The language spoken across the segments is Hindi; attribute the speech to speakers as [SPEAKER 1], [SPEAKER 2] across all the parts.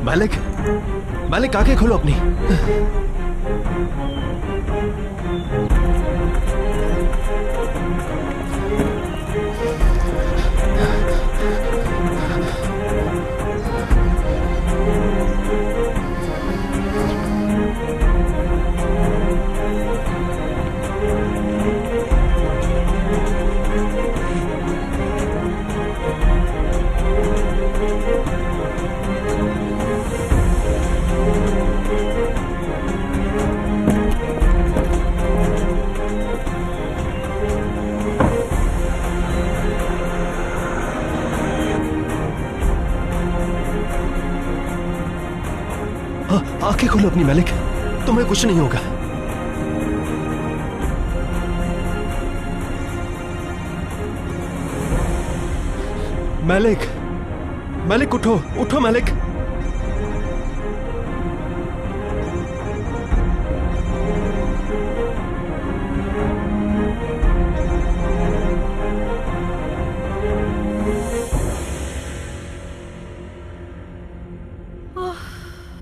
[SPEAKER 1] मालिक, मालिक आंखें खोलो अपनी। आंखें खोलो अपनी मालिक, तुम्हें कुछ नहीं होगा। मालिक, मालिक उठो, उठो मालिक।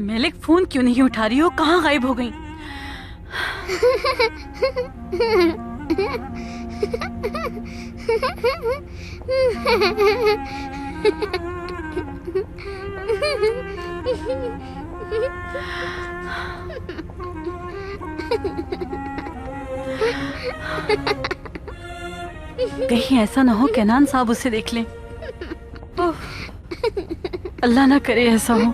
[SPEAKER 2] मालिक फोन क्यों नहीं उठा रही हो? कहाँ गायब हो गई? कहीं ऐसा ना हो कैनान साहब उसे देख लें। अल्लाह ना करे ऐसा हो।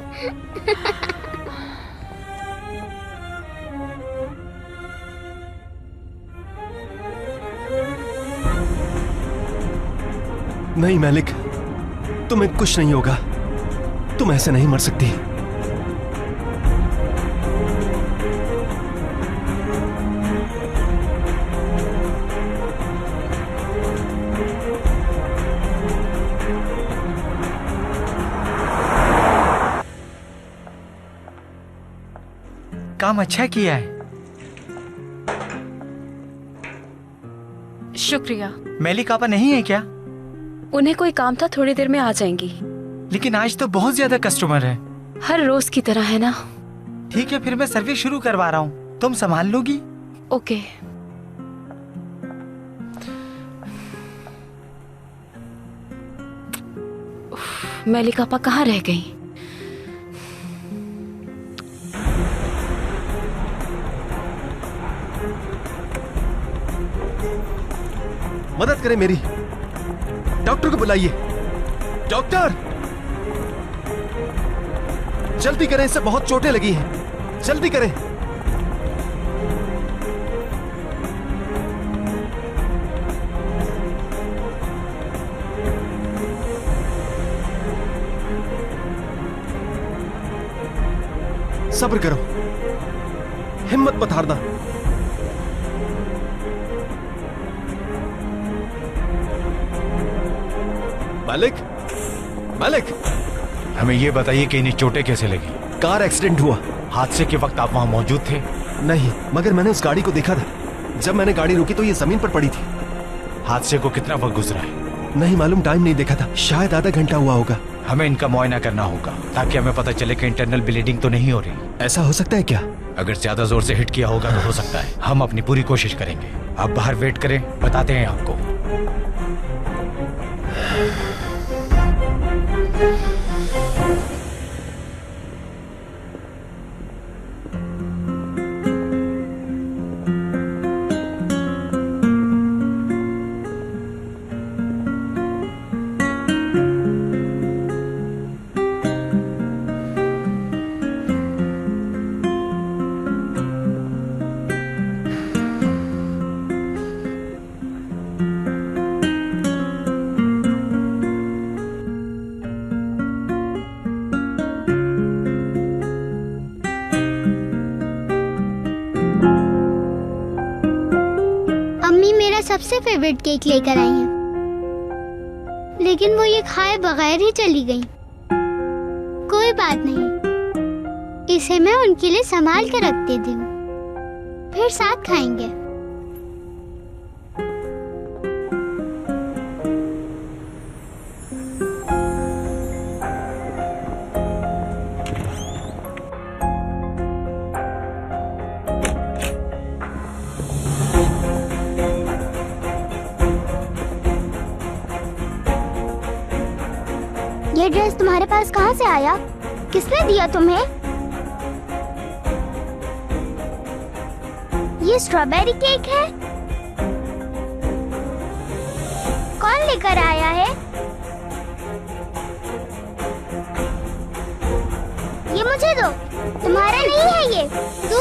[SPEAKER 1] नहीं मालिक, तुम्हें कुछ नहीं होगा। तुम ऐसे नहीं मर सकती।
[SPEAKER 3] काम अच्छा किया है।
[SPEAKER 4] शुक्रिया।
[SPEAKER 3] मेलिक आपा नहीं है क्या?
[SPEAKER 4] उन्हें कोई काम था, थोड़ी देर में आ जाएंगी।
[SPEAKER 3] लेकिन आज तो बहुत ज्यादा कस्टमर है।
[SPEAKER 4] हर रोज की तरह है ना।
[SPEAKER 3] ठीक है, फिर मैं सर्विस शुरू करवा रहा हूँ, तुम संभाल लोगी?
[SPEAKER 4] ओके। मेलिक आपा कहाँ रह गई?
[SPEAKER 1] मदद करें मेरी। डॉक्टर को बुलाइए। डॉक्टर, जल्दी करें, इसे बहुत चोटें लगी हैं। जल्दी करें। सब्र करो, हिम्मत मत हारना। मालिक, मालिक,
[SPEAKER 5] हमें ये बताइए कि इन्हें चोटें कैसे लगी?
[SPEAKER 1] कार एक्सीडेंट हुआ।
[SPEAKER 5] हादसे के वक्त आप वहां मौजूद थे?
[SPEAKER 1] नहीं, मगर मैंने उस गाड़ी को देखा था। जब मैंने गाड़ी रोकी तो ये जमीन पर पड़ी थी।
[SPEAKER 5] हादसे को कितना वक्त गुजरा है?
[SPEAKER 1] नहीं मालूम, टाइम नहीं देखा था। शायद आधा घंटा हुआ होगा।
[SPEAKER 5] हमें इनका मुआयना करना होगा ताकि हमें पता चले कि इंटरनल ब्लीडिंग तो नहीं हो रही।
[SPEAKER 1] ऐसा हो सकता है क्या?
[SPEAKER 5] अगर ज्यादा जोर से हिट किया होगा तो हो सकता है। हम अपनी पूरी कोशिश करेंगे। आप बाहर वेट करें, बताते हैं आपको।
[SPEAKER 6] सबसे फेवरेट केक लेकर आई हैं, लेकिन वो ये खाए बगैर ही चली गई। कोई बात नहीं, इसे मैं उनके लिए संभाल कर रख देती हूँ, फिर साथ खाएंगे। ये ड्रेस तुम्हारे पास कहाँ से आया? किसने दिया तुम्हें? ये स्ट्रॉबेरी केक है? कौन लेकर आया है? ये मुझे दो, तुम्हारा नहीं है ये। तू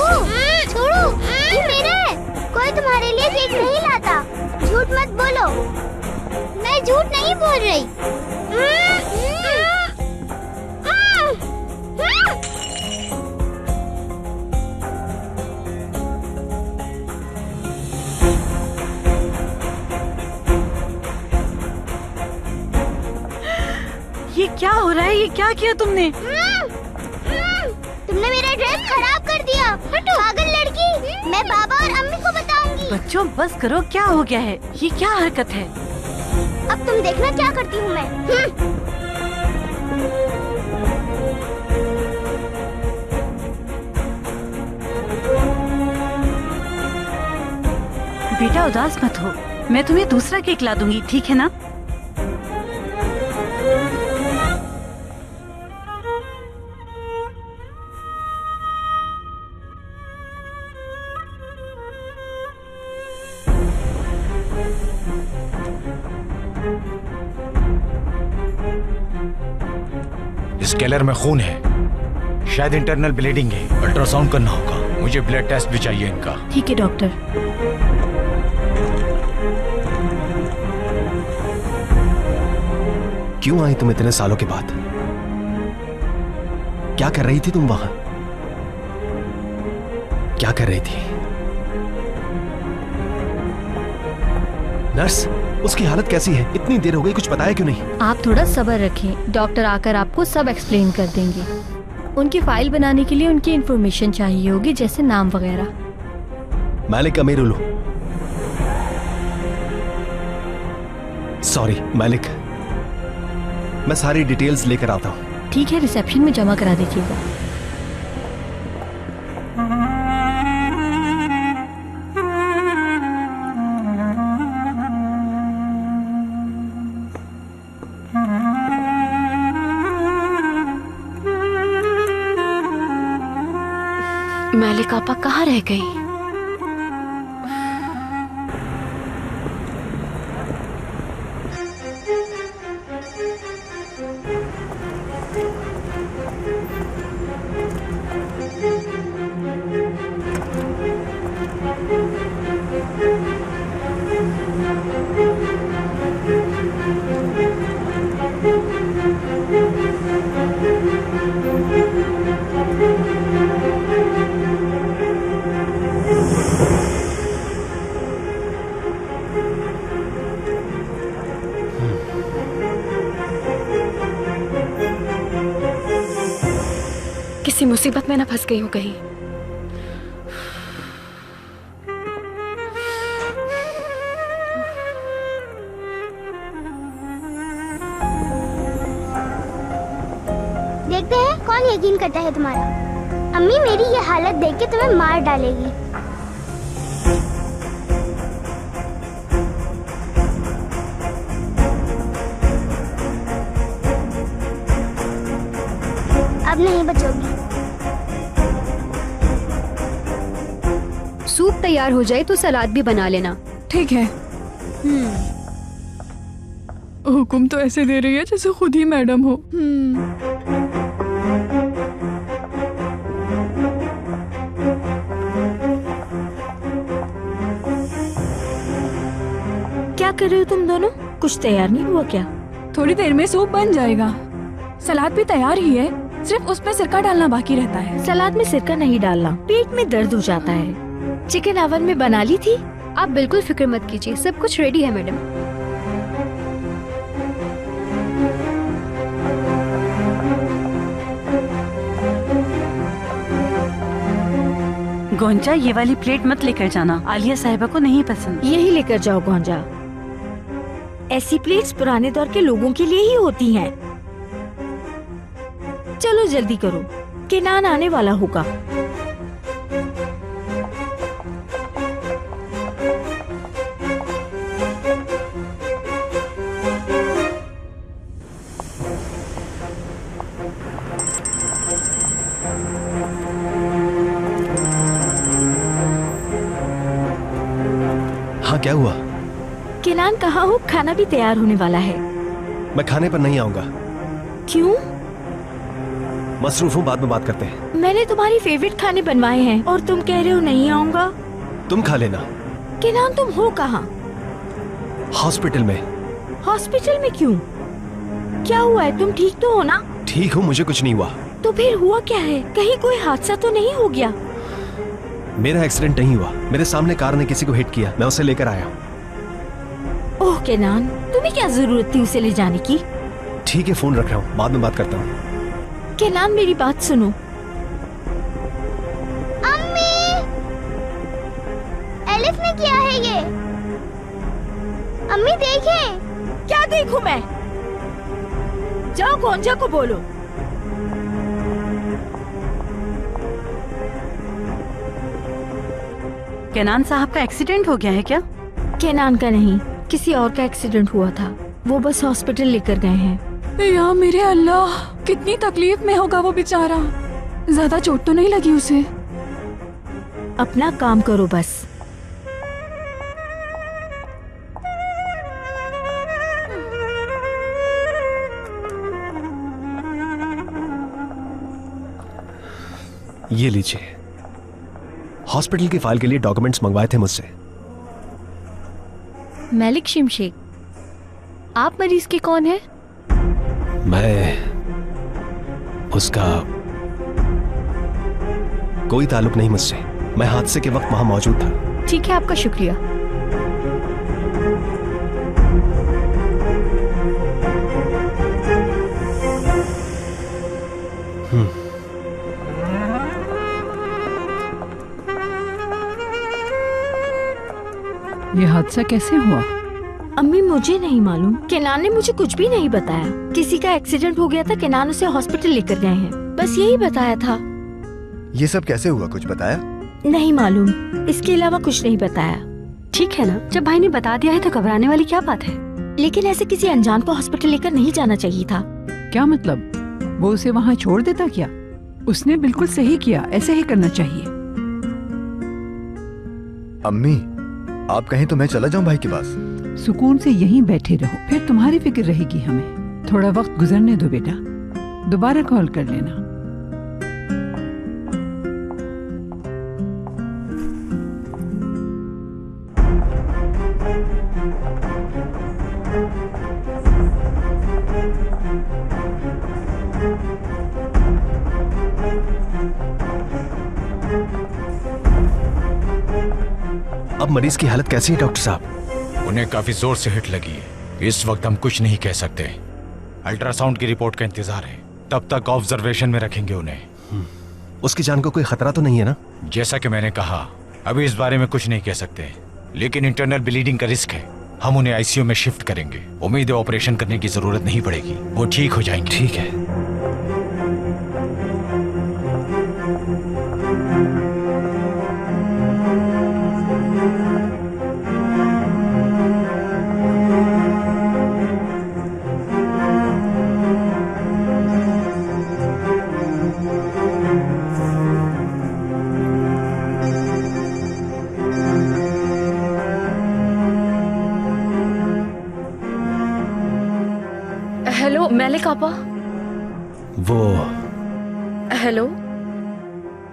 [SPEAKER 6] छोड़ो, ये मेरा है। कोई तुम्हारे लिए केक नहीं लाता। झूठ मत बोलो। मैं झूठ नहीं बोल रही।
[SPEAKER 2] ये क्या हो रहा है? ये क्या किया तुमने?
[SPEAKER 6] तुमने मेरा ड्रेस खराब कर दिया। पागल लड़की। मैं पापा और अम्मी को बताऊंगी।
[SPEAKER 2] बच्चों बस करो, क्या हो गया है? ये क्या हरकत है?
[SPEAKER 6] अब तुम देखना क्या करती हूँ मैं।
[SPEAKER 2] बेटा उदास मत हो, मैं तुम्हें दूसरा केक ला दूंगी, ठीक है ना?
[SPEAKER 5] स्केलर में खून है, शायद इंटरनल ब्लीडिंग है। अल्ट्रासाउंड करना होगा। मुझे ब्लड टेस्ट भी चाहिए इनका।
[SPEAKER 4] ठीक है डॉक्टर।
[SPEAKER 1] क्यों आई तुम इतने सालों के बाद? क्या कर रही थी तुम वहां? क्या कर रही थी? नर्स, उसकी हालत कैसी है? इतनी देर हो गई, कुछ बताया क्यों नहीं?
[SPEAKER 7] आप थोड़ा सब्र रखें, डॉक्टर आकर आपको सब एक्सप्लेन कर देंगे। उनकी फाइल बनाने के लिए उनकी इन्फॉर्मेशन चाहिए होगी, जैसे नाम वगैरह।
[SPEAKER 1] मालिक अमीरुल्लू। सॉरी मालिक, मैं सारी डिटेल्स लेकर आता हूँ।
[SPEAKER 7] ठीक है, रिसेप्शन में जमा करा दीजिएगा।
[SPEAKER 4] मैलिक आपा कहाँ रह गई? किसी मुसीबत में ना फंस गई हूँ कहीं।
[SPEAKER 6] देखते हैं कौन यकीन करता है तुम्हारा। अम्मी मेरी ये हालत देख के तुम्हें मार डालेगी। अब नहीं बचोगी।
[SPEAKER 7] सूप तैयार हो जाए तो सलाद भी बना लेना।
[SPEAKER 8] ठीक है। हुक्म तो ऐसे दे रही है जैसे खुद ही मैडम हो।
[SPEAKER 7] क्या कर रहे हो तुम दोनों? कुछ तैयार नहीं हुआ क्या?
[SPEAKER 8] थोड़ी देर में सूप बन जाएगा। सलाद भी तैयार ही है, सिर्फ उसमें सिरका डालना बाकी रहता है।
[SPEAKER 7] सलाद में सिरका नहीं डालना, पेट में दर्द हो जाता है। चिकन ओवन में बना ली थी। आप बिल्कुल फिक्र मत कीजिए, सब कुछ रेडी है मैडम।
[SPEAKER 2] गोंजा, ये वाली प्लेट मत लेकर जाना, आलिया साहिबा को नहीं पसंद।
[SPEAKER 7] यही लेकर जाओ गोंजा। ऐसी प्लेट्स पुराने दौर के लोगों के लिए ही होती हैं। चलो जल्दी करो, किनान आने वाला होगा।
[SPEAKER 1] हाँ, क्या हुआ?
[SPEAKER 7] केनान कहाँ हो? खाना भी तैयार होने वाला है।
[SPEAKER 1] मैं खाने पर नहीं आऊंगा।
[SPEAKER 7] क्यों?
[SPEAKER 1] मसरूफ हूँ, बाद में बात करते हैं।
[SPEAKER 7] मैंने तुम्हारी फेवरेट खाने बनवाए हैं और तुम कह रहे हो नहीं आऊंगा।
[SPEAKER 1] तुम खा लेना।
[SPEAKER 7] केनान तुम हो कहाँ?
[SPEAKER 1] हॉस्पिटल में।
[SPEAKER 7] हॉस्पिटल में क्यों? क्या हुआ है? तुम ठीक तो हो ना?
[SPEAKER 1] ठीक हूँ, मुझे कुछ नहीं हुआ।
[SPEAKER 7] तो फिर हुआ क्या है? कहीं कोई हादसा तो नहीं हो गया?
[SPEAKER 1] मेरा एक्सीडेंट नहीं हुआ, मेरे सामने कार ने किसी को हिट किया, मैं उसे लेकर आया हूँ।
[SPEAKER 7] ओह केनान, तुम्हें क्या जरूरत थी उसे ले जाने की?
[SPEAKER 1] ठीक है, फोन रख रहा हूँ, बाद में बात करता हूँ।
[SPEAKER 7] केनान मेरी बात सुनो।
[SPEAKER 6] अम्मी, एलिफ ने किया है ये। अम्मी देखें।
[SPEAKER 7] क्या देखूं मैं? जाओ गोंजा को बोलो।
[SPEAKER 2] केनान साहब का एक्सीडेंट हो गया है क्या?
[SPEAKER 7] केनान का नहीं, किसी और का एक्सीडेंट हुआ था। वो बस हॉस्पिटल लेकर गए हैं।
[SPEAKER 8] या मेरे अल्लाह, कितनी तकलीफ में होगा वो बेचारा। ज्यादा चोट तो नहीं लगी उसे?
[SPEAKER 7] अपना काम करो बस।
[SPEAKER 1] ये लीजिए, हॉस्पिटल की फाइल के लिए डॉक्यूमेंट्स मंगवाए थे मुझसे।
[SPEAKER 7] मलिक शिमशेक, आप मरीज के कौन है?
[SPEAKER 1] मैं उसका कोई ताल्लुक नहीं मुझसे, मैं हादसे के वक्त वहां मौजूद था।
[SPEAKER 7] ठीक है, आपका शुक्रिया।
[SPEAKER 9] ये हादसा कैसे हुआ?
[SPEAKER 7] अम्मी मुझे नहीं मालूम, केनान ने मुझे कुछ भी नहीं बताया। किसी का एक्सीडेंट हो गया था, केनान उसे हॉस्पिटल लेकर गए हैं, बस यही बताया था।
[SPEAKER 10] ये सब कैसे हुआ, कुछ बताया?
[SPEAKER 7] नहीं मालूम, इसके अलावा कुछ नहीं बताया।
[SPEAKER 2] ठीक है ना, जब भाई ने बता दिया है तो घबराने वाली क्या बात है?
[SPEAKER 7] लेकिन ऐसे किसी अनजान को हॉस्पिटल लेकर नहीं जाना चाहिए था।
[SPEAKER 9] क्या मतलब? वो उसे वहाँ छोड़ देता क्या? उसने बिल्कुल सही किया, ऐसे ही करना चाहिए।
[SPEAKER 10] अम्मी, आप कहें तो मैं चला जाऊं भाई के पास?
[SPEAKER 9] सुकून से यहीं बैठे रहो, फिर तुम्हारी फिक्र रहेगी हमें। थोड़ा वक्त गुजरने दो बेटा, दोबारा कॉल कर लेना।
[SPEAKER 1] अब मरीज की हालत कैसी है डॉक्टर साहब?
[SPEAKER 5] उन्हें काफी जोर से हिट लगी है। इस वक्त हम कुछ नहीं कह सकते। अल्ट्रासाउंड की रिपोर्ट का इंतजार है, तब तक ऑब्जर्वेशन में रखेंगे उन्हें।
[SPEAKER 1] उसकी जान को कोई खतरा तो नहीं है ना?
[SPEAKER 5] जैसा कि मैंने कहा, अभी इस बारे में कुछ नहीं कह सकते, लेकिन इंटरनल ब्लीडिंग का रिस्क है। हम उन्हें आईसीयू में शिफ्ट करेंगे। उम्मीद है ऑपरेशन करने की जरूरत नहीं पड़ेगी, वो ठीक हो जाएंगे।
[SPEAKER 1] ठीक है।
[SPEAKER 4] हेलो मलिक आपा।
[SPEAKER 1] वो
[SPEAKER 4] हेलो,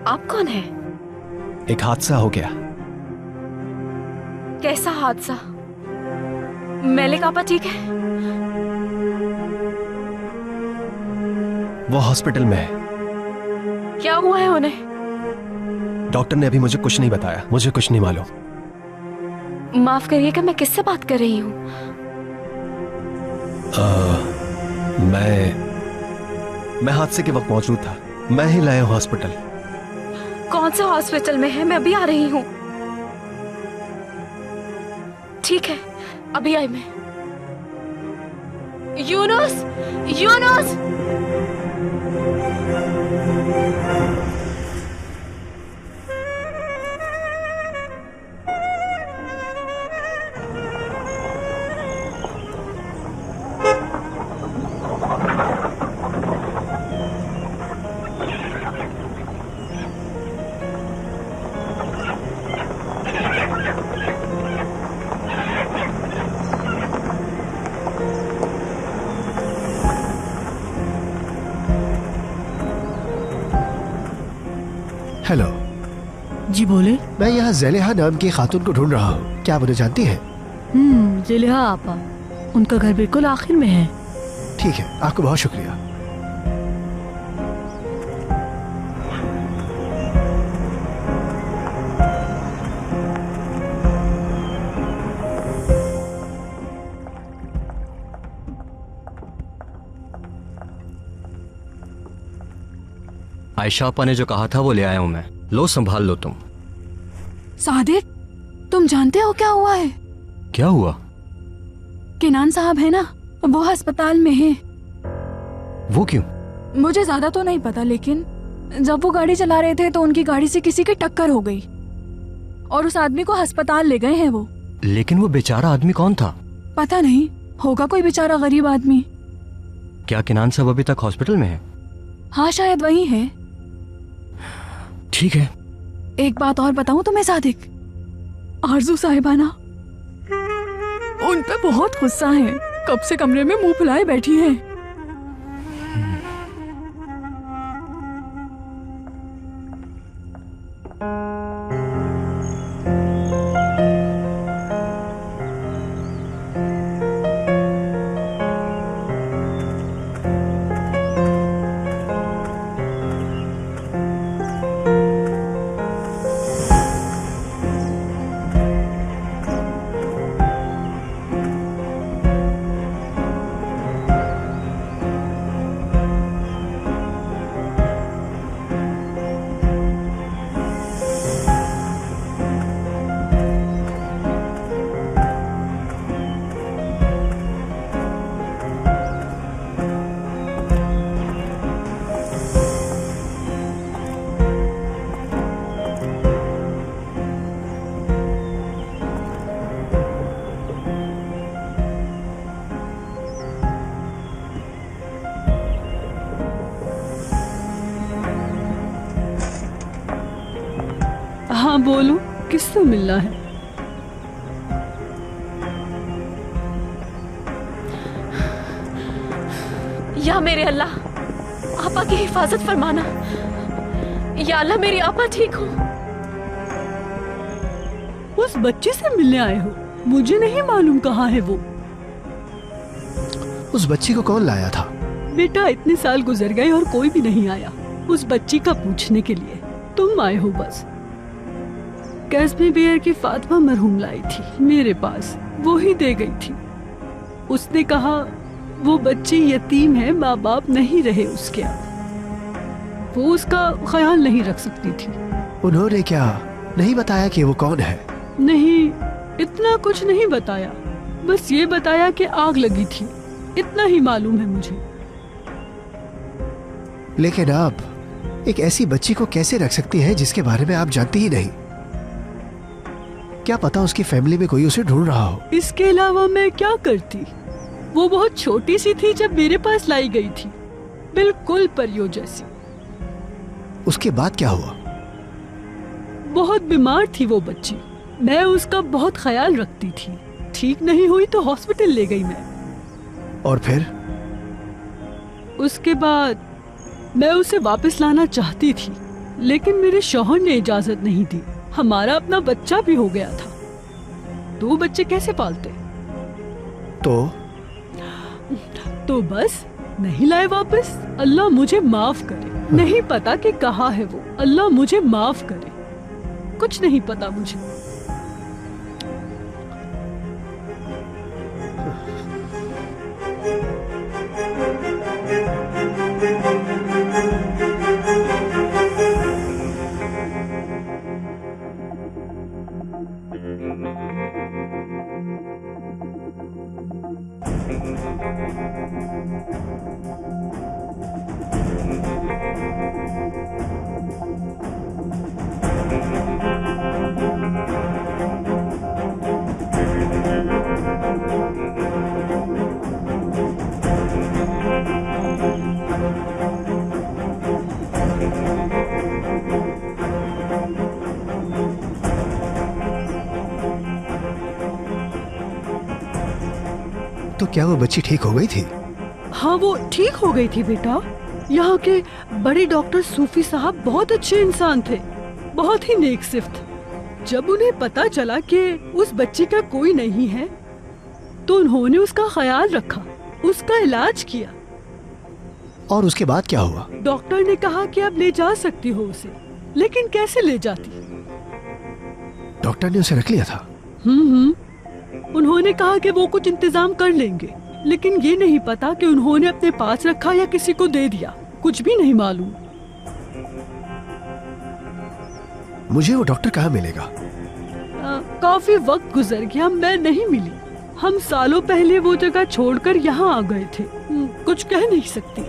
[SPEAKER 4] आप कौन है?
[SPEAKER 1] एक हादसा हो गया।
[SPEAKER 4] कैसा हादसा? मलिक आपा ठीक है?
[SPEAKER 1] वो हॉस्पिटल में है।
[SPEAKER 4] क्या हुआ है उन्हें?
[SPEAKER 1] डॉक्टर ने अभी मुझे कुछ नहीं बताया, मुझे कुछ नहीं मालूम।
[SPEAKER 4] माफ करिएगा, मैं किससे बात कर रही हूँ?
[SPEAKER 1] मैं हादसे के वक्त मौजूद था, मैं ही लाया हूँ हॉस्पिटल।
[SPEAKER 4] कौन सा हॉस्पिटल में है? मैं अभी आ रही हूँ। ठीक है, अभी आई मैं। यूनुस, यूनुस!
[SPEAKER 11] हेलो।
[SPEAKER 7] जी बोले।
[SPEAKER 11] मैं यहाँ ज़ेलेहा नाम की खातून को ढूंढ रहा हूँ, क्या आप उन्हें जानती हैं?
[SPEAKER 7] ज़ेलेहा आपा, उनका घर बिल्कुल आखिर में है।
[SPEAKER 11] ठीक है, आपको बहुत शुक्रिया।
[SPEAKER 12] आयशा आपा ने जो कहा था वो ले आया हूं मैं। लो संभाल लो तुम।
[SPEAKER 8] सादिक, तुम जानते हो क्या हुआ है?
[SPEAKER 12] क्या हुआ?
[SPEAKER 8] किनान साहब है ना, वो अस्पताल में है।
[SPEAKER 12] वो क्यों?
[SPEAKER 8] मुझे ज्यादा तो नहीं पता, लेकिन जब वो गाड़ी चला रहे थे तो उनकी गाड़ी से किसी की टक्कर हो गई और उस आदमी को अस्पताल ले गए हैं वो।
[SPEAKER 12] लेकिन वो बेचारा आदमी कौन था?
[SPEAKER 8] पता नहीं, होगा कोई बेचारा गरीब आदमी।
[SPEAKER 12] क्या किनान साहब अभी तक हॉस्पिटल में है?
[SPEAKER 8] हाँ, शायद वही है।
[SPEAKER 12] ठीक है।
[SPEAKER 8] एक बात और बताऊं तुम्हें सादिक, आरजू साहिबा ना, उन पे बहुत गुस्सा है। कब से कमरे में मुंह फुलाए बैठी हैं।
[SPEAKER 2] हाँ बोलो, किससे मिलना है?
[SPEAKER 4] या मेरे अल्लाह, आपा की हिफाजत फरमाना। या अल्लाह, मेरी आपा ठीक हो।
[SPEAKER 2] उस बच्चे से मिलने आए हो? मुझे नहीं मालूम कहाँ है वो।
[SPEAKER 11] उस बच्ची को कौन लाया था?
[SPEAKER 2] बेटा, इतने साल गुजर गए और कोई भी नहीं आया उस बच्ची का पूछने के लिए। तुम आए हो बस। कैस्मी बियर की फातिमा मरहूम लाई थी मेरे पास, वो ही दे गई थी। उसने कहा वो बच्ची यतीम है, माँ बाप नहीं रहे उसके अब, वो उसका ख्याल नहीं रख सकती थी।
[SPEAKER 11] उन्होंने क्या नहीं बताया कि वो कौन है?
[SPEAKER 2] नहीं, इतना कुछ नहीं बताया, बस ये बताया कि आग लगी थी, इतना ही मालूम है मुझे।
[SPEAKER 11] लेकिन आप एक ऐसी बच्ची को कैसे रख सकती हैं जिसके बारे में आप जानती ही नहीं? क्या पता उसकी फैमिली में कोई उसे ढूंढ रहा हो।
[SPEAKER 2] इसके अलावा मैं क्या करती? वो बहुत छोटी सी थी जब मेरे पास लाई गई थी, बिल्कुल परियों जैसी।
[SPEAKER 11] उसके बाद क्या हुआ?
[SPEAKER 2] बहुत बीमार थी वो बच्ची, मैं उसका बहुत ख्याल रखती थी। ठीक नहीं हुई तो हॉस्पिटल ले गई मैं।
[SPEAKER 11] और फिर?
[SPEAKER 2] उसके बाद मैं उसे वापस लाना चाहती थी, लेकिन मेरे शौहर ने इजाजत नहीं दी। हमारा अपना बच्चा भी हो गया था, 2 बच्चे कैसे पालते? तो बस नहीं लाए वापस। अल्लाह मुझे माफ करे, नहीं पता कि कहाँ है वो। अल्लाह मुझे माफ करे, कुछ नहीं पता मुझे।
[SPEAKER 11] तो क्या वो बच्ची ठीक हो गई थी?
[SPEAKER 2] हाँ, वो ठीक हो गई थी बेटा। यहाँ के बड़े डॉक्टर सूफी साहब बहुत अच्छे इंसान थे। बहुत ही नेक सिफ्त। जब उन्हें पता चला कि उस बच्ची का कोई नहीं है तो उन्होंने उसका ख्याल रखा, उसका इलाज किया।
[SPEAKER 11] और उसके बाद क्या हुआ?
[SPEAKER 2] डॉक्टर ने कहा कि अब ले जा सकती हो उसे, लेकिन कैसे ले जाती?
[SPEAKER 11] डॉक्टर ने उसे रख लिया था।
[SPEAKER 2] उन्होंने कहा कि वो कुछ इंतजाम कर लेंगे, लेकिन ये नहीं पता कि उन्होंने अपने पास रखा या किसी को दे दिया। कुछ भी नहीं मालूम।
[SPEAKER 11] मुझे वो डॉक्टर कहाँ मिलेगा?
[SPEAKER 2] काफी वक्त गुजर गया, मैं नहीं मिली। हम सालों पहले वो जगह छोड़कर यहाँ आ गए थे। कुछ कह नहीं सकती।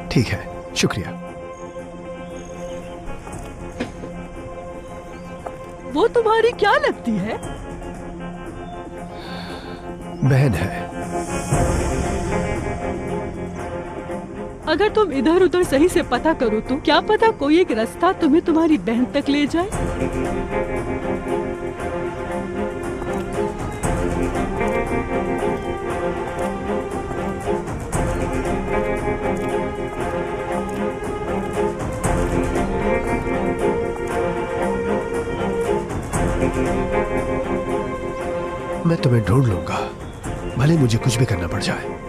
[SPEAKER 11] ठीक है, शुक्रिया।
[SPEAKER 2] वो तुम्हारी क्या लगती है?
[SPEAKER 11] बहन है।
[SPEAKER 2] अगर तुम इधर उधर सही से पता करो तो क्या पता कोई एक रास्ता तुम्हें तुम्हारी बहन तक ले जाए।
[SPEAKER 11] मैं तुम्हें ढूंढ लूंगा, भले मुझे कुछ भी करना पड़ जाए।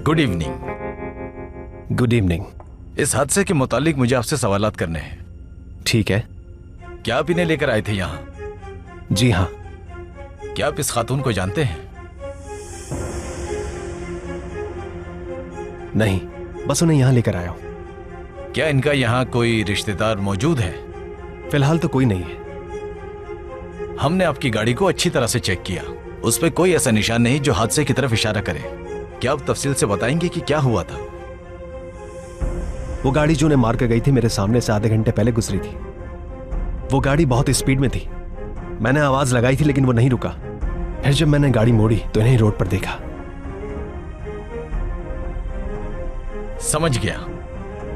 [SPEAKER 5] Good evening.
[SPEAKER 1] Good evening.
[SPEAKER 5] इस हादसे के मुतालिक मुझे आपसे सवालात करने हैं।
[SPEAKER 1] ठीक है।
[SPEAKER 5] क्या आप इन्हें लेकर आए थे यहाँ?
[SPEAKER 1] जी हाँ।
[SPEAKER 5] क्या आप इस खातून को जानते हैं?
[SPEAKER 1] नहीं, बस उन्हें यहाँ लेकर आया हूँ।
[SPEAKER 5] क्या इनका यहाँ कोई रिश्तेदार मौजूद है?
[SPEAKER 1] फिलहाल तो कोई नहीं है।
[SPEAKER 5] हमने आपकी गाड़ी को अच्छी तरह से चेक किया, उस पर कोई ऐसा निशान नहीं जो हादसे की तरफ इशारा करे। क्या आप तफसील से बताएंगे कि क्या हुआ था?
[SPEAKER 1] वो गाड़ी जो उन्हें मार कर गई थी मेरे सामने से आधे घंटे पहले गुजरी थी। वो गाड़ी बहुत स्पीड में थी। मैंने आवाज लगाई थी लेकिन वो नहीं रुका। फिर जब मैंने गाड़ी मोड़ी तो इन्हें रोड पर देखा।
[SPEAKER 5] समझ गया।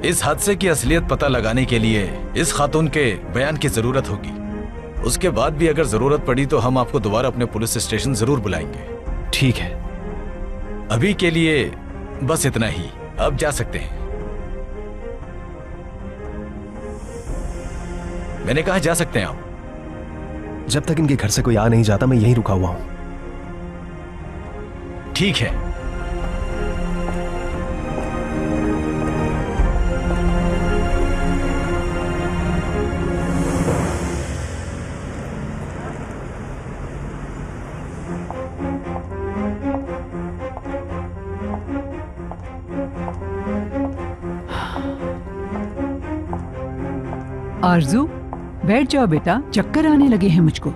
[SPEAKER 5] इस हादसे की असलियत पता लगाने के लिए इस खातून के बयान की जरूरत होगी। उसके बाद भी अगर जरूरत पड़ी तो हम आपको दोबारा अपने पुलिस स्टेशन जरूर बुलाएंगे।
[SPEAKER 1] ठीक है।
[SPEAKER 5] अभी के लिए बस इतना ही, अब जा सकते हैं। मैंने कहा जा सकते हैं आप।
[SPEAKER 1] जब तक इनके घर से कोई आ नहीं जाता मैं यहीं रुका हुआ हूं।
[SPEAKER 5] ठीक है।
[SPEAKER 9] आरजू, बैठ जाओ बेटा, चक्कर आने लगे हैं मुझको।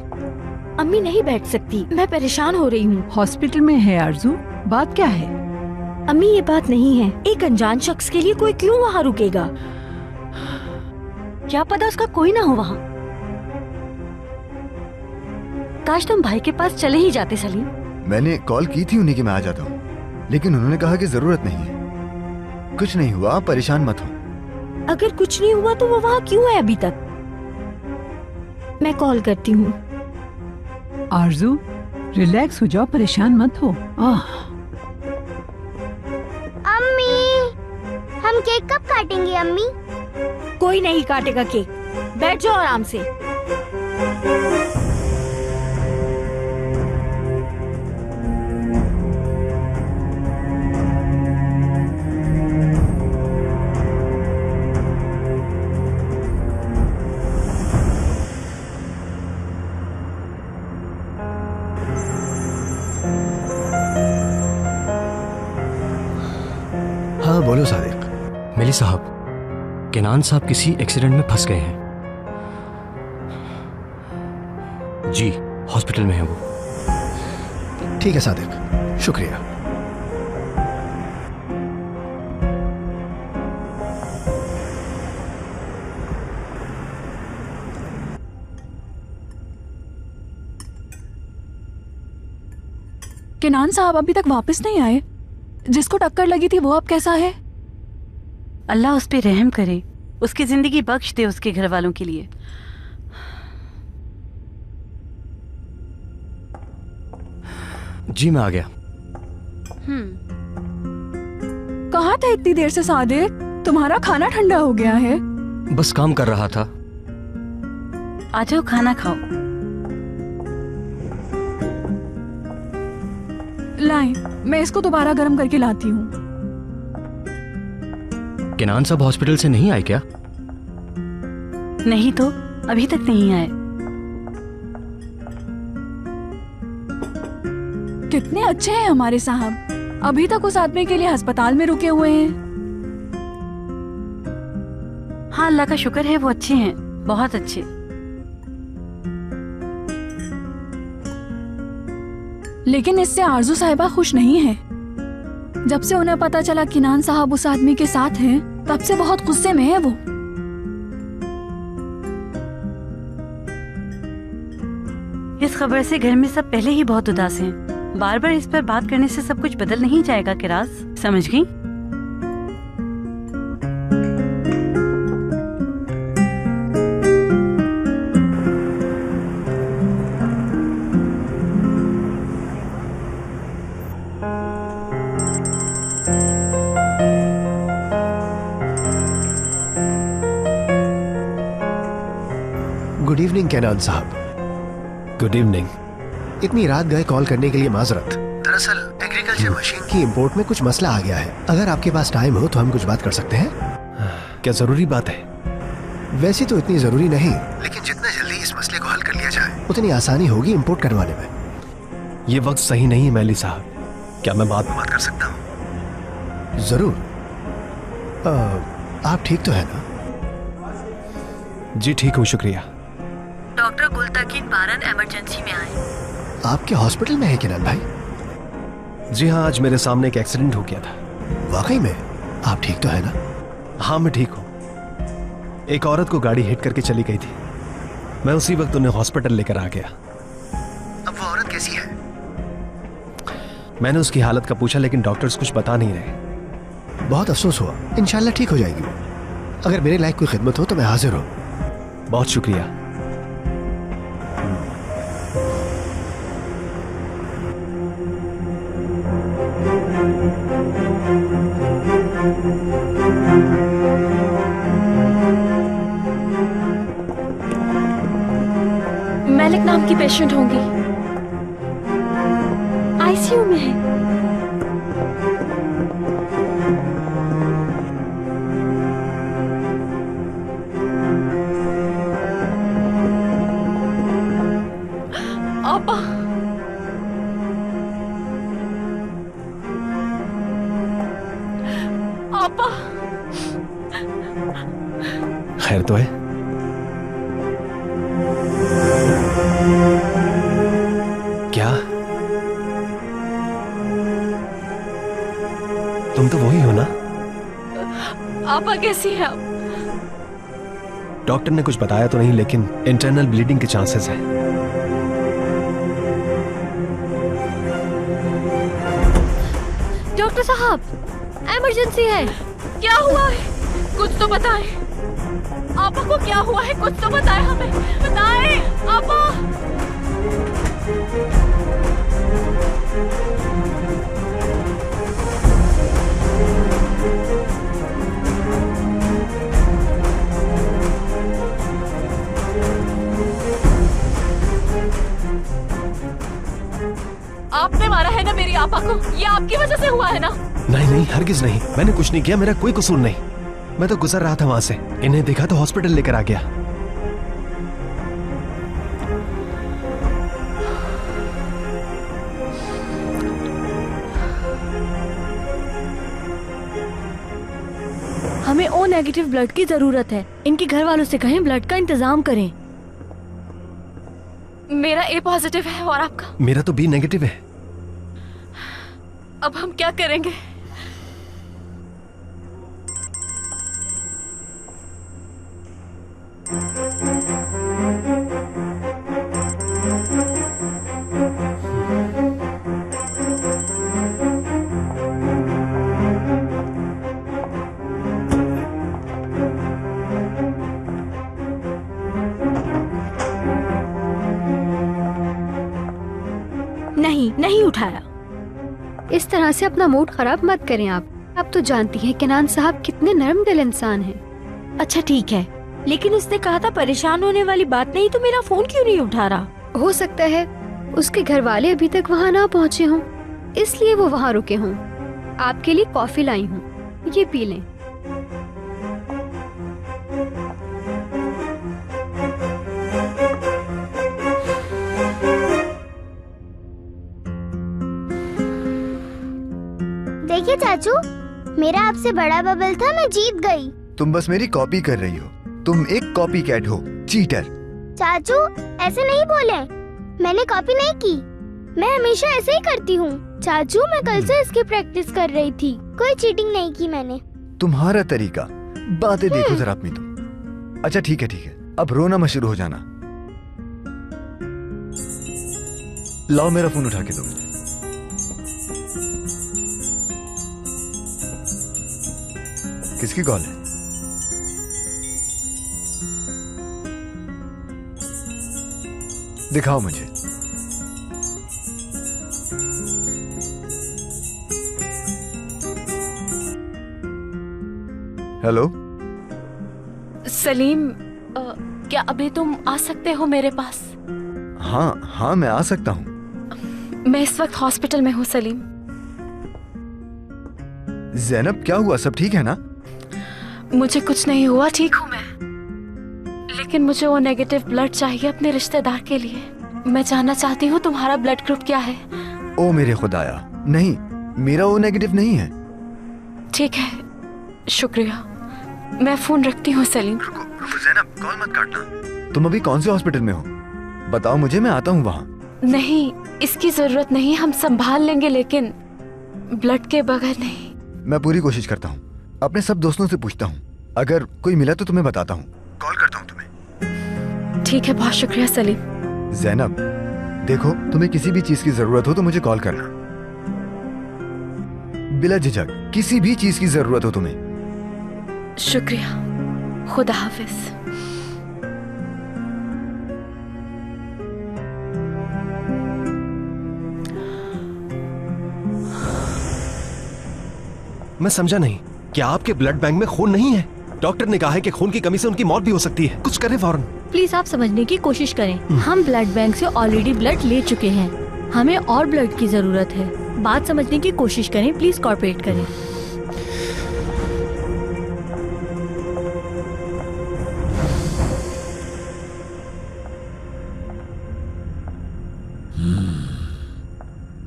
[SPEAKER 7] अम्मी नहीं बैठ सकती, मैं परेशान हो रही हूँ।
[SPEAKER 9] हॉस्पिटल में है आरजू, बात क्या है?
[SPEAKER 7] अम्मी ये बात नहीं है। एक अनजान शख्स के लिए कोई क्यों वहाँ रुकेगा? क्या पता उसका कोई ना हो वहाँ। काश तुम भाई के पास चले ही जाते सलीम।
[SPEAKER 10] मैंने कॉल की थी उन्हें कि मैं आ जाता हूँ, लेकिन उन्होंने कहा कि जरूरत नहीं है। कुछ नहीं हुआ, परेशान मत हो।
[SPEAKER 7] अगर कुछ नहीं हुआ तो वो वहाँ क्यों है अभी तक? मैं कॉल करती हूँ।
[SPEAKER 9] आरजू, रिलैक्स हो जाओ, परेशान मत हो।
[SPEAKER 6] अम्मी, हम केक कब काटेंगे अम्मी?
[SPEAKER 7] कोई नहीं काटेगा केक, बैठ जाओ आराम से।
[SPEAKER 11] हाँ बोलो सादिक।
[SPEAKER 12] मिली साहब, केनान साहब किसी एक्सीडेंट में फंस गए हैं। जी, हॉस्पिटल में है वो।
[SPEAKER 11] ठीक है सादिक, शुक्रिया।
[SPEAKER 8] केनान साहब अभी तक वापस नहीं आए। जिसको टक्कर लगी थी वो अब कैसा है?
[SPEAKER 13] अल्लाह उस पे रहम करे, उसकी जिंदगी बख्श दे उसके घर वालों के लिए।
[SPEAKER 12] जी मैं आ गया।
[SPEAKER 8] कहाँ थे इतनी देर से सादिक? तुम्हारा खाना ठंडा हो गया है।
[SPEAKER 12] बस काम कर रहा था।
[SPEAKER 13] आ जाओ खाना खाओ।
[SPEAKER 8] लाएं, मैं इसको दोबारा गर्म करके लाती हूँ।
[SPEAKER 12] किनान साहब हॉस्पिटल से नहीं आए क्या?
[SPEAKER 13] नहीं तो अभी तक नहीं आए।
[SPEAKER 8] कितने अच्छे हैं हमारे साहब, अभी तक उस आदमी के लिए अस्पताल में रुके हुए हैं।
[SPEAKER 13] हाँ अल्लाह का शुक्र है, वो अच्छे हैं, बहुत अच्छे।
[SPEAKER 8] लेकिन इससे आरजू साहिबा खुश नहीं है। जब से उन्हें पता चला किनान साहब उस आदमी के साथ हैं, तब से बहुत गुस्से में है वो।
[SPEAKER 13] इस खबर से घर में सब पहले ही बहुत उदास हैं। बार बार इस पर बात करने से सब कुछ बदल नहीं जाएगा किराज, समझ गई?
[SPEAKER 11] गुड इवनिंग कैनान साहब।
[SPEAKER 1] Good evening.
[SPEAKER 11] इतनी रात गए कॉल करने के लिए माजरत। दरअसल एग्रीकल्चर मशीन की इंपोर्ट में कुछ मसला आ गया है। अगर आपके पास टाइम हो तो हम कुछ बात कर सकते हैं।
[SPEAKER 1] क्या जरूरी बात है?
[SPEAKER 11] वैसे तो इतनी जरूरी नहीं, लेकिन जितना जल्दी इस मसले को हल कर लिया जाए उतनी आसानी होगी इंपोर्ट करवाने में।
[SPEAKER 1] ये वक्त सही नहीं है मैली साहब, क्या मैं बाद में बात कर सकता हूँ?
[SPEAKER 11] जरूर। आप ठीक तो है ना?
[SPEAKER 1] जी ठीक हूँ, शुक्रिया।
[SPEAKER 7] डॉक्टर गुलतकीन बारन इमरजेंसी में आए।
[SPEAKER 11] आपके हॉस्पिटल में है किनान भाई?
[SPEAKER 1] जी हाँ, आज मेरे सामने एक एक्सीडेंट हो गया था।
[SPEAKER 11] वाकई में? आप ठीक तो है ना?
[SPEAKER 1] हाँ मैं ठीक हूँ। एक औरत को गाड़ी हिट करके चली गई थी, मैं उसी वक्त उन्हें हॉस्पिटल लेकर आ गया।
[SPEAKER 11] अब वो औरत कैसी है?
[SPEAKER 1] मैंने उसकी हालत का पूछा लेकिन डॉक्टर्स कुछ बता नहीं रहे।
[SPEAKER 11] बहुत अफसोस हुआ। इंशाल्लाह ठीक हो जाएगी वो। अगर मेरे लायक कोई खिदमत हो तो मैं हाजिर हूँ।
[SPEAKER 1] बहुत शुक्रिया।
[SPEAKER 4] मैलिक नाम की पेशेंट होंगी, आईसीयू में है। आपा, आपा,
[SPEAKER 1] खैर तो है? क्या तुम तो वही हो ना?
[SPEAKER 4] आपा कैसी है आप?
[SPEAKER 1] डॉक्टर ने कुछ बताया तो नहीं, लेकिन इंटरनल ब्लीडिंग के चांसेस हैं।
[SPEAKER 7] डॉक्टर साहब, इमरजेंसी है।
[SPEAKER 4] क्या हुआ है? कुछ तो बताएं। आपा को क्या हुआ है? कुछ तो बताएं हमें, बताएं आपा। आपने मारा है ना मेरी आपा को? ये आपकी वजह से हुआ है ना?
[SPEAKER 1] नहीं नहीं, हरगिज नहीं, मैंने कुछ नहीं किया, मेरा कोई कसूर नहीं। मैं तो गुजर रहा था वहां से, इन्हें देखा तो हॉस्पिटल लेकर आ गया।
[SPEAKER 7] हमें ओ नेगेटिव ब्लड की जरूरत है। इनके घर वालों से कहें ब्लड का इंतजाम करें।
[SPEAKER 4] मेरा ए पॉजिटिव है और आपका?
[SPEAKER 1] मेरा तो बी नेगेटिव है।
[SPEAKER 4] अब हम क्या करेंगे?
[SPEAKER 7] नहीं, नहीं उठाया। इस तरह से अपना मूड खराब मत करें आप तो जानती हैं केनान साहब कितने नरम दिल इंसान हैं। अच्छा ठीक है, लेकिन उसने कहा था परेशान होने वाली बात नहीं, तो मेरा फोन क्यों नहीं उठा रहा? हो सकता है उसके घर वाले अभी तक वहाँ ना पहुँचे हों, इसलिए वो वहाँ रुके हों। आपके लिए कॉफी लाई हूँ, ये पी लें।
[SPEAKER 6] देखिए चाचू, मेरा आपसे बड़ा बबल था, मैं जीत गई।
[SPEAKER 10] तुम बस मेरी कॉपी कर रही हो, तुम एक कॉपी कैट हो, चीटर।
[SPEAKER 6] चाचू ऐसे नहीं बोले, मैंने कॉपी नहीं की, मैं हमेशा ऐसे ही करती हूँ। चाचू मैं कल से इसकी प्रैक्टिस कर रही थी, कोई चीटिंग नहीं की मैंने।
[SPEAKER 10] तुम्हारा तरीका, बातें देखो जरा अपनी तुम। अच्छा ठीक है, अब रोना मत शुरू हो जाना। लाओ मेरा फोन उठा के दो मुझे। किसकी कॉल है? दिखाओ मुझे। हेलो
[SPEAKER 4] सलीम, क्या अभी तुम आ सकते हो मेरे पास?
[SPEAKER 10] हाँ मैं आ सकता हूँ।
[SPEAKER 4] मैं इस वक्त हॉस्पिटल में हूँ सलीम।
[SPEAKER 10] ज़ैनब क्या हुआ, सब ठीक है ना?
[SPEAKER 4] मुझे कुछ नहीं हुआ, ठीक हूँ मैं, लेकिन मुझे वो नेगेटिव ब्लड चाहिए अपने रिश्तेदार के लिए। मैं जानना चाहती हूँ तुम्हारा ब्लड ग्रुप क्या है?
[SPEAKER 10] ओ मेरे खुदाया, नहीं मेरा ओ नेगेटिव नहीं है।
[SPEAKER 4] ठीक है, शुक्रिया, मैं फोन रखती हूँ सलीम।
[SPEAKER 10] रुको ज़ैनब, कॉल मत काटना। तुम अभी कौन से हॉस्पिटल में हो? बताओ मुझे, मैं आता हूँ वहाँ।
[SPEAKER 4] नहीं, इसकी जरूरत नहीं, हम संभाल लेंगे, लेकिन ब्लड के बगैर नहीं।
[SPEAKER 10] मैं पूरी कोशिश करता हूँ, अपने सब दोस्तों से पूछता हूँ, अगर कोई मिला तो तुम्हें बताता हूँ, कॉल करता हूँ तुम्हें।
[SPEAKER 4] ठीक है, बहुत शुक्रिया सलीम।
[SPEAKER 10] ज़ैनब देखो, तुम्हें किसी भी चीज की जरूरत हो तो मुझे कॉल करना, बिला झिझक, किसी भी चीज की जरूरत हो तुम्हें।
[SPEAKER 4] शुक्रिया, खुदा हाफिज।
[SPEAKER 1] मैं समझा नहीं, क्या आपके ब्लड बैंक में खून नहीं है? डॉक्टर ने कहा है कि खून की कमी से उनकी मौत भी हो सकती है, कुछ करें फौरन।
[SPEAKER 7] प्लीज आप समझने की कोशिश करें, हम ब्लड बैंक से ऑलरेडी ब्लड ले चुके हैं, हमें और ब्लड की जरूरत है। बात समझने की कोशिश करें, प्लीज कॉर्पोरेट करें।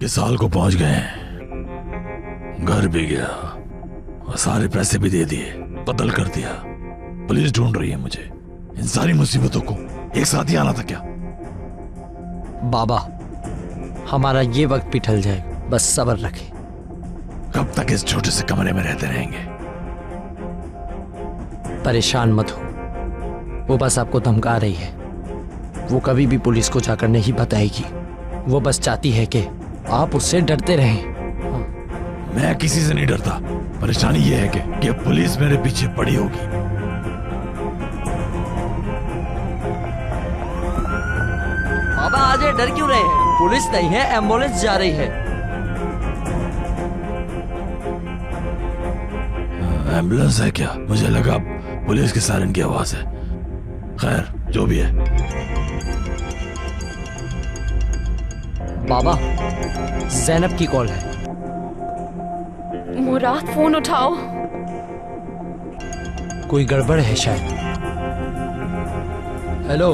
[SPEAKER 5] ये साल को पहुंच गए हैं, घर भी गया और सारे पैसे भी दे दिए, कत्ल कर दिया। पुलिस ढूंढ रही है मुझे। इन सारी मुसीबतों को एक साथ ही आना था क्या?
[SPEAKER 12] बाबा, हमारा ये वक्त भी टल जाए, बस सब्र रखें।
[SPEAKER 5] कब तक इस छोटे से कमरे में रहते रहेंगे?
[SPEAKER 12] परेशान मत हो, वो बस आपको धमका रही है। वो कभी भी पुलिस को जाकर नहीं बताएगी, वो बस चाहती है कि आप उससे डरते रहें।
[SPEAKER 5] मैं किसी से नहीं डरता, परेशानी ये है कि पुलिस मेरे पीछे पड़ी होगी।
[SPEAKER 12] बाबा आज ये डर क्यों रहे हैं? पुलिस नहीं है, एम्बुलेंस जा रही है।
[SPEAKER 5] एम्बुलेंस है क्या? मुझे लगा पुलिस के सायरन की आवाज है। खैर जो भी है।
[SPEAKER 12] बाबा, ज़ैनब की कॉल है।
[SPEAKER 4] मुराद फोन उठाओ।
[SPEAKER 12] कोई गड़बड़ है शायद। हेलो,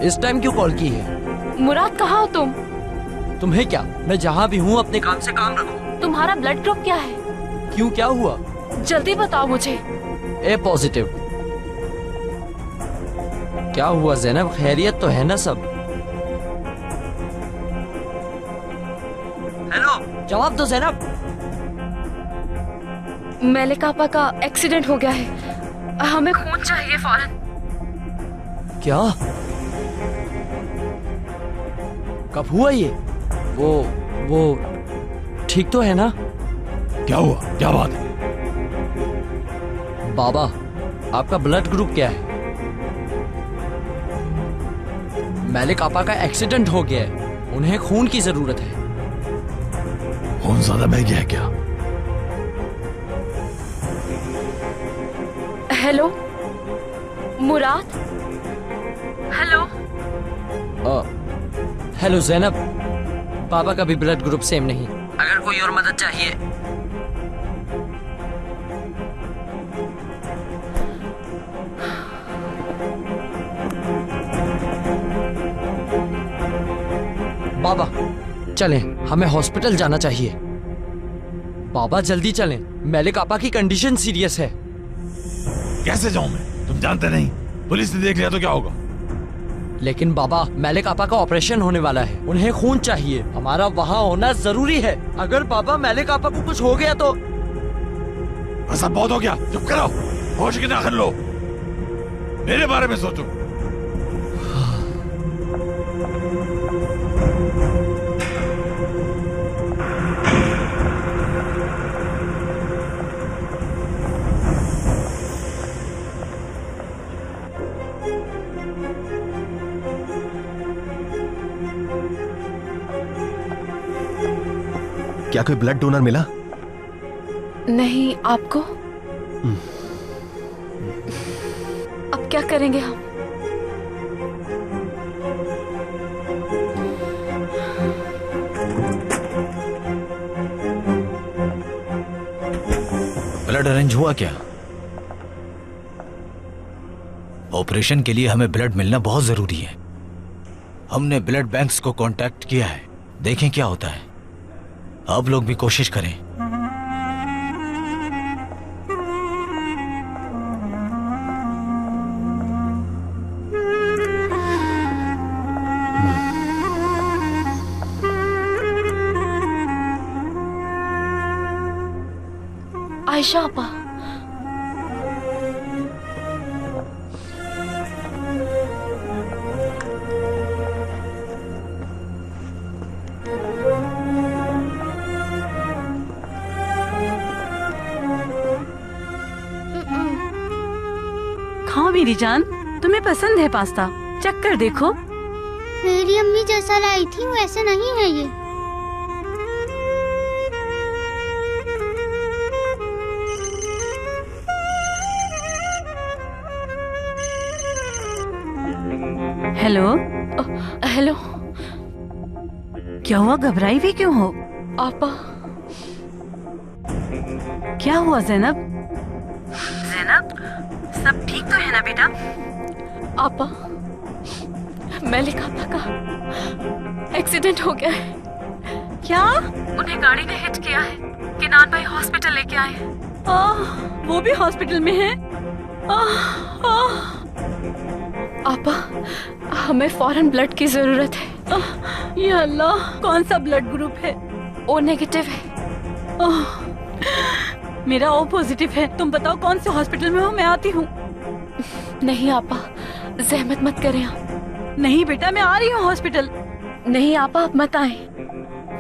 [SPEAKER 12] इस टाइम क्यों कॉल की है?
[SPEAKER 4] मुराद कहाँ हो तुम?
[SPEAKER 12] तुम्हें क्या, मैं जहाँ भी हूँ अपने काम से काम रखो।
[SPEAKER 4] तुम्हारा ब्लड ग्रुप क्या है?
[SPEAKER 12] क्यों, क्या हुआ?
[SPEAKER 4] जल्दी बताओ मुझे।
[SPEAKER 12] ए पॉजिटिव। क्या हुआ ज़ैनब, खैरियत तो है ना सब? हेलो, जवाब दो ज़ैनब।
[SPEAKER 4] मेलिका आपा का एक्सीडेंट हो गया है, हमें खून चाहिए फौरन।
[SPEAKER 12] क्या? कब हुआ ये? वो ठीक तो है ना?
[SPEAKER 5] क्या हुआ, क्या बात है?
[SPEAKER 12] बाबा, आपका ब्लड ग्रुप क्या है? मेलिक आपा का एक्सीडेंट हो गया है, उन्हें खून की जरूरत है।
[SPEAKER 5] खून ज्यादा बह गया है क्या?
[SPEAKER 4] हेलो मुराद। हेलो।
[SPEAKER 12] हेलो जैनब, बाबा का भी ब्लड ग्रुप सेम नहीं। अगर कोई और मदद चाहिए। बाबा चलें, हमें हॉस्पिटल जाना चाहिए। बाबा जल्दी चलें, मलिक आपा की कंडीशन सीरियस है।
[SPEAKER 5] कैसे जाऊं मैं? तुम जानते नहीं, पुलिस ने देख लिया तो क्या होगा?
[SPEAKER 12] लेकिन बाबा, मलिक आपा का ऑपरेशन होने वाला है, उन्हें खून चाहिए, हमारा वहाँ होना जरूरी है। अगर बाबा मलिक आपा को कुछ हो गया तो।
[SPEAKER 5] ऐसा बहुत हो गया, चुप करो, होश की नाखन लो, मेरे बारे में सोचो।
[SPEAKER 1] क्या कोई ब्लड डोनर मिला?
[SPEAKER 4] नहीं। आपको? अब क्या करेंगे हम?
[SPEAKER 5] ब्लड अरेंज हुआ क्या? ऑपरेशन के लिए हमें ब्लड मिलना बहुत जरूरी है। हमने ब्लड बैंक्स को कांटेक्ट किया है, देखें क्या होता है। आप लोग भी कोशिश करें।
[SPEAKER 4] आयशा आपा,
[SPEAKER 13] खाओ मेरी जान, तुम्हें पसंद है पास्ता, चक्कर देखो।
[SPEAKER 6] मेरी अम्मी जैसा लाई थी वैसे नहीं है ये।
[SPEAKER 13] हेलो।
[SPEAKER 4] हेलो।
[SPEAKER 13] क्या हुआ, घबराई भी क्यों हो?
[SPEAKER 4] आपा।
[SPEAKER 13] क्या हुआ जैनब? जैनब, सब ठीक तो है ना बेटा?
[SPEAKER 4] आपा, मलिक आपा का एक्सीडेंट हो गया है।
[SPEAKER 13] क्या?
[SPEAKER 4] उन्हें गाड़ी ने हिट किया है। किनान भाई हॉस्पिटल लेके आए हैं।
[SPEAKER 13] वो भी हॉस्पिटल में है?
[SPEAKER 4] आपा, हमें फौरन ब्लड की जरूरत है।
[SPEAKER 13] या अल्लाह, कौन सा ब्लड ग्रुप है?
[SPEAKER 4] ओ नेगेटिव है।
[SPEAKER 13] मेरा ओ पॉजिटिव है। तुम बताओ कौन से हॉस्पिटल में हो, मैं आती हूँ।
[SPEAKER 4] नहीं आपा, जहमत मत करें आप।
[SPEAKER 13] नहीं बेटा, मैं आ रही हूँ हॉस्पिटल।
[SPEAKER 4] नहीं आपा, आप मत आए,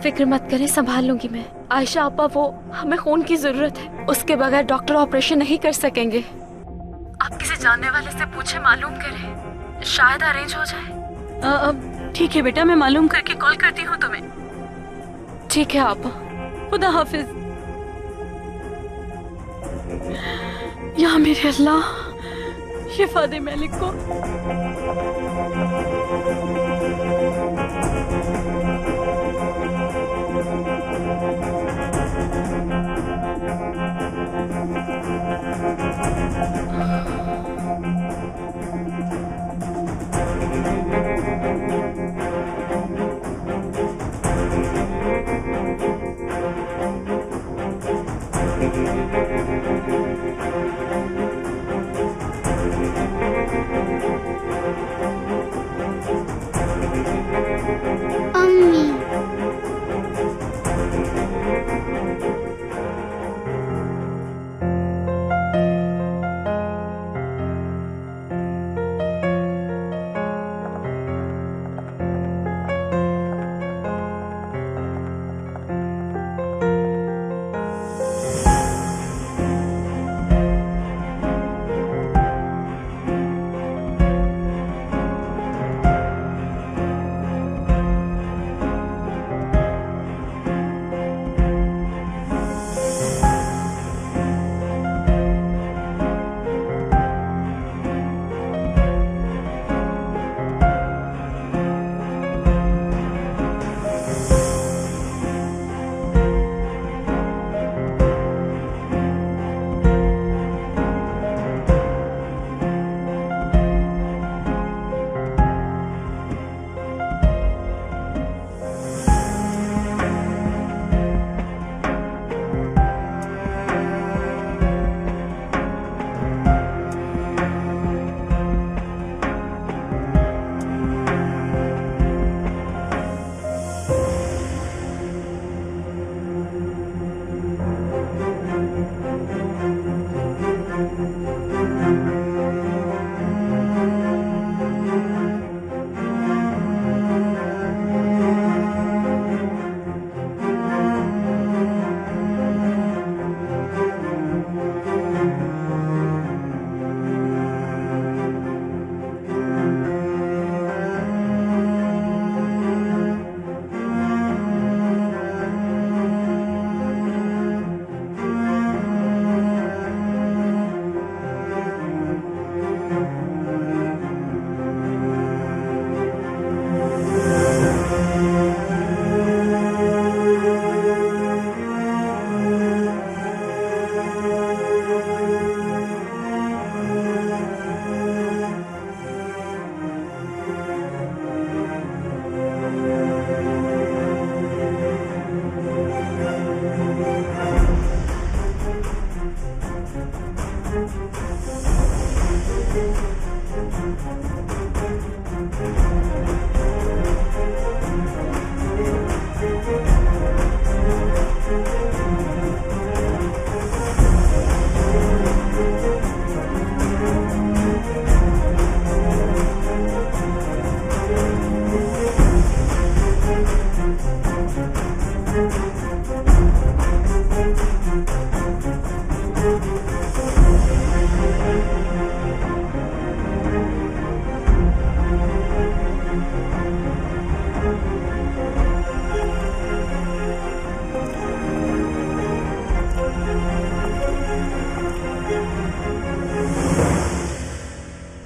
[SPEAKER 4] फिक्र मत करें, संभाल लूंगी मैं। आयशा आपा, वो हमें खून की जरूरत है, उसके बगैर डॉक्टर ऑपरेशन नहीं कर सकेंगे। आप किसी जानने वाले से पूछे, मालूम करें, शायद अरेंज हो जाए।
[SPEAKER 13] ठीक है बेटा, मैं मालूम करके कॉल करती हूँ तुम्हें।
[SPEAKER 4] ठीक है आपा।
[SPEAKER 13] खुदा हाफिज। या मेरे अल्लाह, शिफा दे मलिक को।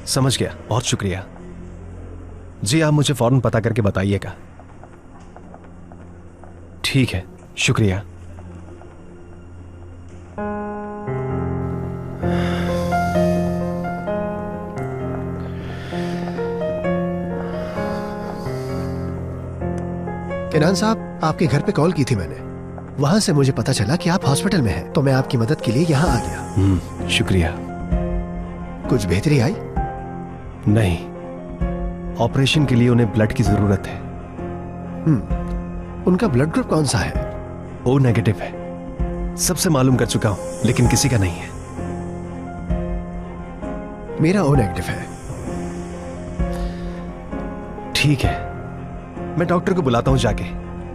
[SPEAKER 1] समझ गया, बहुत शुक्रिया जी। आप मुझे फौरन पता करके बताइएगा। ठीक है, शुक्रिया।
[SPEAKER 11] केनान साहब, आपके घर पे कॉल की थी मैंने। वहां से मुझे पता चला कि आप हॉस्पिटल में हैं, तो मैं आपकी मदद के लिए यहाँ आ गया।
[SPEAKER 1] शुक्रिया।
[SPEAKER 11] कुछ बेहतरी आई?
[SPEAKER 1] नहीं, ऑपरेशन के लिए उन्हें ब्लड की जरूरत है।
[SPEAKER 11] उनका ब्लड ग्रुप कौन सा है?
[SPEAKER 1] ओ नेगेटिव है। सबसे मालूम कर चुका हूं, लेकिन किसी का नहीं है।
[SPEAKER 11] मेरा ओ नेगेटिव है।
[SPEAKER 1] ठीक है, मैं डॉक्टर को बुलाता हूं जाके।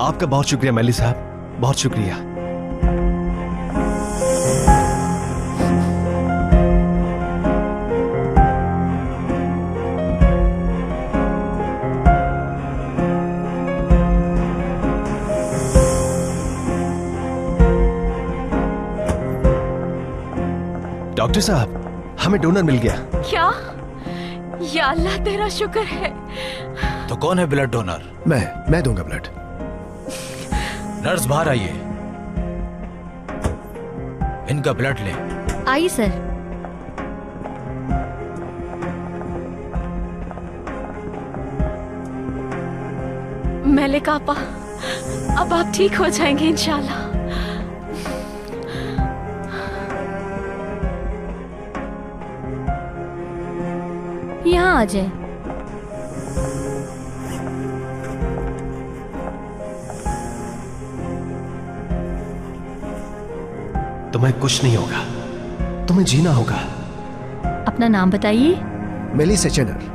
[SPEAKER 1] आपका बहुत शुक्रिया मैली साहब, बहुत शुक्रिया। डॉक्टर साहब, हमें डोनर मिल गया।
[SPEAKER 4] क्या? या अल्लाह, तेरा शुक्र है।
[SPEAKER 5] तो कौन है ब्लड डोनर?
[SPEAKER 11] मैं दूंगा ब्लड।
[SPEAKER 5] नर्स बाहर आइए, इनका ब्लड ले।
[SPEAKER 7] आइए सर।
[SPEAKER 4] मलिका आपा, अब आप ठीक हो जाएंगे इंशाल्लाह।
[SPEAKER 7] यहाँ आ जाए।
[SPEAKER 1] तुम्हें कुछ नहीं होगा, तुम्हें जीना होगा।
[SPEAKER 7] अपना नाम बताइए।
[SPEAKER 11] मेली सेचनर।